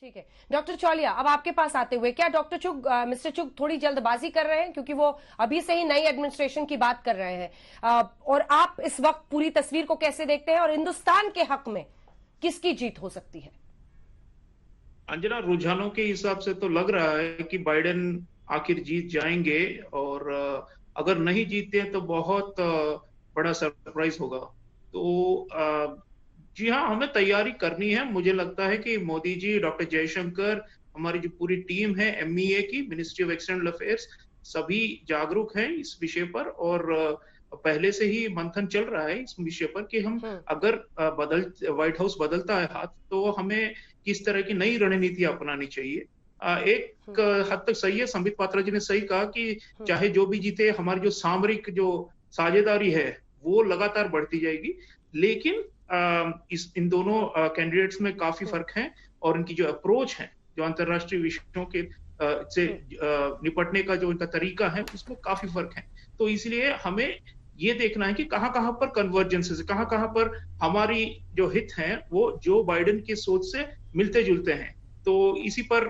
ठीक है डॉक्टर चौलिया, अब आपके पास आते हुए, क्या डॉक्टर चुग, मिस्टर चुग थोड़ी जल्दबाजी कर रहे हैं क्योंकि वो अभी से ही नई एडमिनिस्ट्रेशन की बात कर रहे हैं, और आप इस वक्त पूरी तस्वीर को कैसे देखते हैं और हिंदुस्तान के हक में किसकी जीत हो सकती है? अंजना, रुझानों के हिसाब से तो लग रहा है कि बाइडेन आखिर जीत जाएंगे। और अगर नहीं जीतते हैं तो बहुत बड़ा सरप्राइज होगा। तो जी हाँ, हमें तैयारी करनी है। मुझे लगता है कि मोदी जी, डॉक्टर जयशंकर, हमारी जो पूरी टीम है MEA की, मिनिस्ट्री ऑफ एक्सटर्नल अफेयर्स, सभी जागरूक हैं इस विषय पर। और पहले से ही मंथन चल रहा है इस विषय पर कि हम अगर व्हाइट हाउस बदलता है हाथ, तो हमें किस तरह की नई रणनीति अपनानी चाहिए। एक हद तक सही है, संबित पात्रा जी ने सही कहा कि चाहे जो भी जीते, हमारी जो सामरिक जो साझेदारी है वो लगातार बढ़ती जाएगी। लेकिन इन दोनों कैंडिडेट्स में काफी फर्क है, और इनकी जो अप्रोच है, जो अंतरराष्ट्रीय विषयों के से निपटने का जो इनका तरीका है, उसमें काफी फर्क है। तो इसलिए हमें ये देखना है कि कहां कहां पर कन्वर्जेंसेस, कहां कहां पर हमारी जो हित हैं वो जो बाइडेन की सोच से मिलते जुलते हैं। तो इसी पर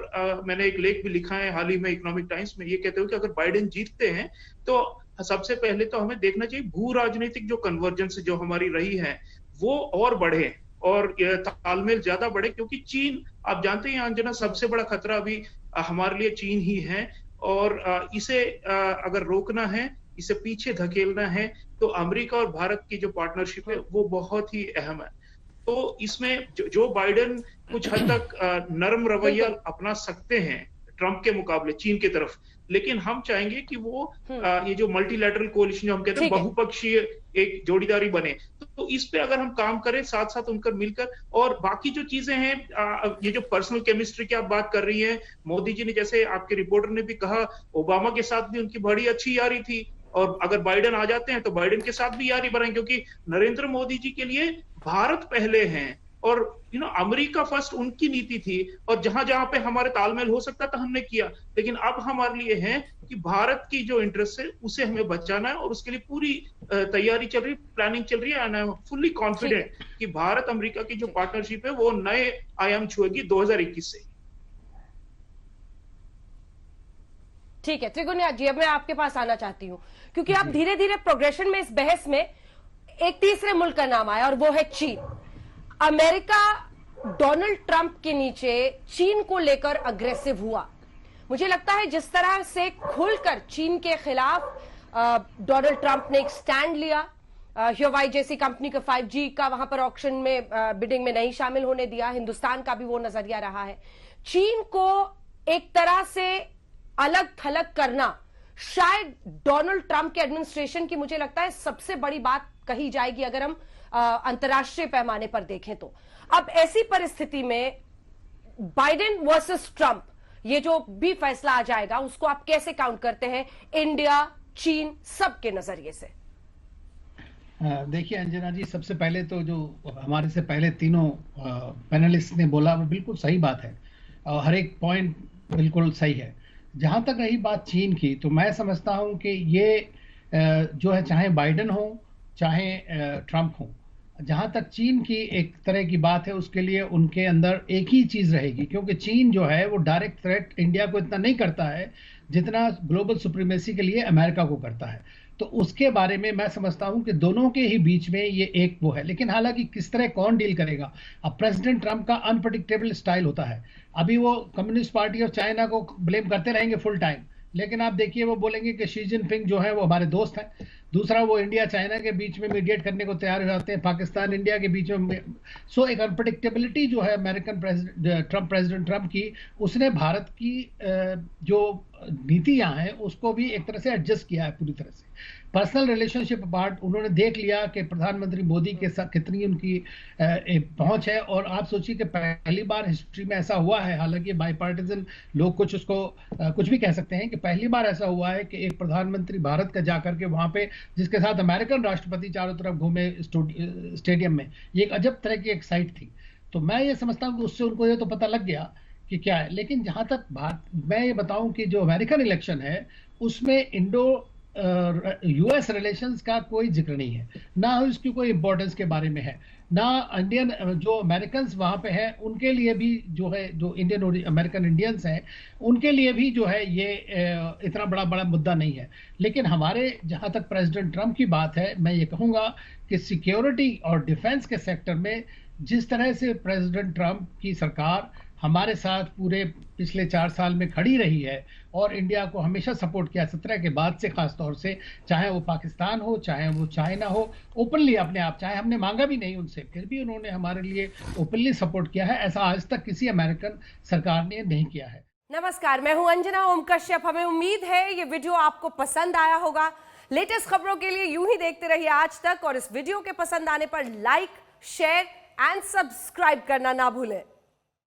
मैंने एक लेख भी लिखा है हाल ही में इकोनॉमिक टाइम्स में, ये कहते हुए कि अगर बाइडेन जीतते हैं तो सबसे पहले तो हमें देखना चाहिए भू राजनीतिक जो कन्वर्जेंस जो हमारी रही है वो और बढ़े, और तालमेल ज्यादा बढ़े। क्योंकि चीन, आप जानते हैं अंजना, सबसे बड़ा खतरा अभी हमारे लिए चीन ही है। और इसे अगर रोकना है, इसे पीछे धकेलना है, तो अमेरिका और भारत की जो पार्टनरशिप है वो बहुत ही अहम है। तो इसमें जो बाइडेन कुछ हद तक नरम रवैया अपना सकते हैं ट्रंप के मुकाबले चीन की तरफ, लेकिन हम चाहेंगे कि वो ये जो मल्टीलैटरल कोalition जो हम कहते हैं, बहुपक्षीय एक जोड़ीदारी बने। तो इस पे अगर हम काम करें साथ साथ उनकर मिलकर, और बाकी जो चीजें हैं, ये जो पर्सनल केमिस्ट्री की आप बात कर रही हैं, मोदी जी ने, जैसे आपके रिपोर्टर ने भी कहा, ओबामा के साथ भी उनकी बड़ी अच्छी यारी थी, और अगर बाइडेन आ जाते हैं तो बाइडेन के साथ भी यारी बनाएं। क्योंकि नरेंद्र मोदी जी के लिए भारत पहले हैं, और अमेरिका फर्स्ट उनकी नीति थी, और जहां जहां पे हमारे तालमेल हो सकता था हमने किया। लेकिन अब हमारे लिए है कि भारत की जो इंटरेस्ट है उसे हमें बचाना है, और उसके लिए पूरी तैयारी चल रही, प्लानिंग चल रही है। And I am fully confident कि भारत अमेरिका की जो पार्टनरशिप है वो नए आयाम छुएगी 2021 से। ठीक है त्रिगुनिया जी, अब मैं आपके पास आना चाहती हूं, क्योंकि आप धीरे धीरे प्रोग्रेशन में, इस बहस में एक तीसरे मुल्क का नाम आया, और वो है चीन। अमेरिका डोनाल्ड ट्रंप के नीचे चीन को लेकर अग्रेसिव हुआ। मुझे लगता है जिस तरह से खुलकर चीन के खिलाफ डोनाल्ड ट्रंप ने एक स्टैंड लिया, ह्यूवाई जैसी कंपनी का 5G का वहां पर ऑक्शन में बिडिंग में नहीं शामिल होने दिया, हिंदुस्तान का भी वो नजरिया रहा है। चीन को एक तरह से अलग थलग करना शायद डोनाल्ड ट्रंप के एडमिनिस्ट्रेशन की, मुझे लगता है, सबसे बड़ी बात कही जाएगी अगर हम अंतर्राष्ट्रीय पैमाने पर देखें तो। अब ऐसी परिस्थिति में बाइडेन वर्सेस ट्रंप, ये जो भी फैसला आ जाएगा, उसको आप कैसे काउंट करते हैं इंडिया, चीन, सबके नजरिए से? देखिए अंजना जी, सबसे पहले तो जो हमारे से पहले तीनों पैनलिस्ट ने बोला वो बिल्कुल सही बात है, और हर एक पॉइंट बिल्कुल सही है। जहां तक रही बात चीन की, तो मैं समझता हूं कि ये जो है, चाहे बाइडेन हो चाहे ट्रंप हो, जहां तक चीन की एक तरह की बात है, उसके लिए उनके अंदर एक ही चीज रहेगी। क्योंकि चीन जो है वो डायरेक्ट थ्रेट इंडिया को इतना नहीं करता है जितना ग्लोबल सुप्रीमेसी के लिए अमेरिका को करता है। तो उसके बारे में मैं समझता हूं कि दोनों के ही बीच में ये एक वो है। लेकिन हालांकि किस तरह कौन डील करेगा, अब प्रेसिडेंट ट्रंप का अनप्रडिक्टेबल स्टाइल होता है। अभी वो कम्युनिस्ट पार्टी और चाइना को ब्लेम करते रहेंगे फुल टाइम, लेकिन आप देखिए वो बोलेंगे कि शी जिनपिंग जो है वो हमारे दोस्त हैं। दूसरा, वो इंडिया चाइना के बीच में मीडिएट करने को तैयार हो जाते हैं, पाकिस्तान इंडिया के बीच में। सो एक अनप्रडिक्टेबिलिटी जो है अमेरिकन प्रेसिडेंट ट्रंप की, उसने भारत की जो नीतियां हैं उसको भी एक तरह से एडजस्ट किया है पूरी तरह से। पर्सनल रिलेशनशिप पार्ट उन्होंने देख लिया कि प्रधानमंत्री मोदी के साथ कितनी उनकी पहुंच है। और आप सोचिए कि पहली बार हिस्ट्री में ऐसा हुआ है, हालांकि बाईपार्टिजन लोग कुछ उसको कुछ भी कह सकते हैं, कि पहली बार ऐसा हुआ है कि एक प्रधानमंत्री भारत का जाकर के वहां पे, जिसके साथ अमेरिकन राष्ट्रपति चारों तरफ घूमे स्टेडियम में, ये एक अजब तरह की एक साइट थी। तो मैं ये समझता हूँ कि उससे उनको ये तो पता लग गया कि क्या है। लेकिन जहां तक बात मैं ये बताऊं कि जो अमेरिकन इलेक्शन है उसमें इंडो यूएस रिलेशंस का कोई जिक्र नहीं है, ना उसकी कोई इंपॉर्टेंस के बारे में है, ना इंडियन जो अमेरिकन वहां पे हैं उनके लिए भी जो है, जो इंडियन अमेरिकन इंडियंस हैं उनके लिए भी जो है ये इतना बड़ा बड़ा मुद्दा नहीं है। लेकिन हमारे जहां तक प्रेसिडेंट ट्रंप की बात है, मैं ये कहूंगा कि सिक्योरिटी और डिफेंस के सेक्टर में जिस तरह से प्रेसिडेंट ट्रंप की सरकार हमारे साथ पूरे पिछले 4 साल में खड़ी रही है और इंडिया को हमेशा सपोर्ट किया 17 के बाद से, खास तौर से, चाहे वो पाकिस्तान हो, चाहे वो चाइना हो, ओपनली अपने आप, चाहे हमने मांगा भी नहीं उनसे, फिर भी उन्होंने हमारे लिए ओपनली सपोर्ट किया है। ऐसा आज तक किसी अमेरिकन सरकार ने नहीं किया है। नमस्कार, मैं हूं अंजना ओम कश्यप। हमें उम्मीद है ये वीडियो आपको पसंद आया होगा। लेटेस्ट खबरों के लिए यूं ही देखते रहिए आज तक, और इस वीडियो के पसंद आने पर लाइक, शेयर एंड सब्सक्राइब करना ना भूलें।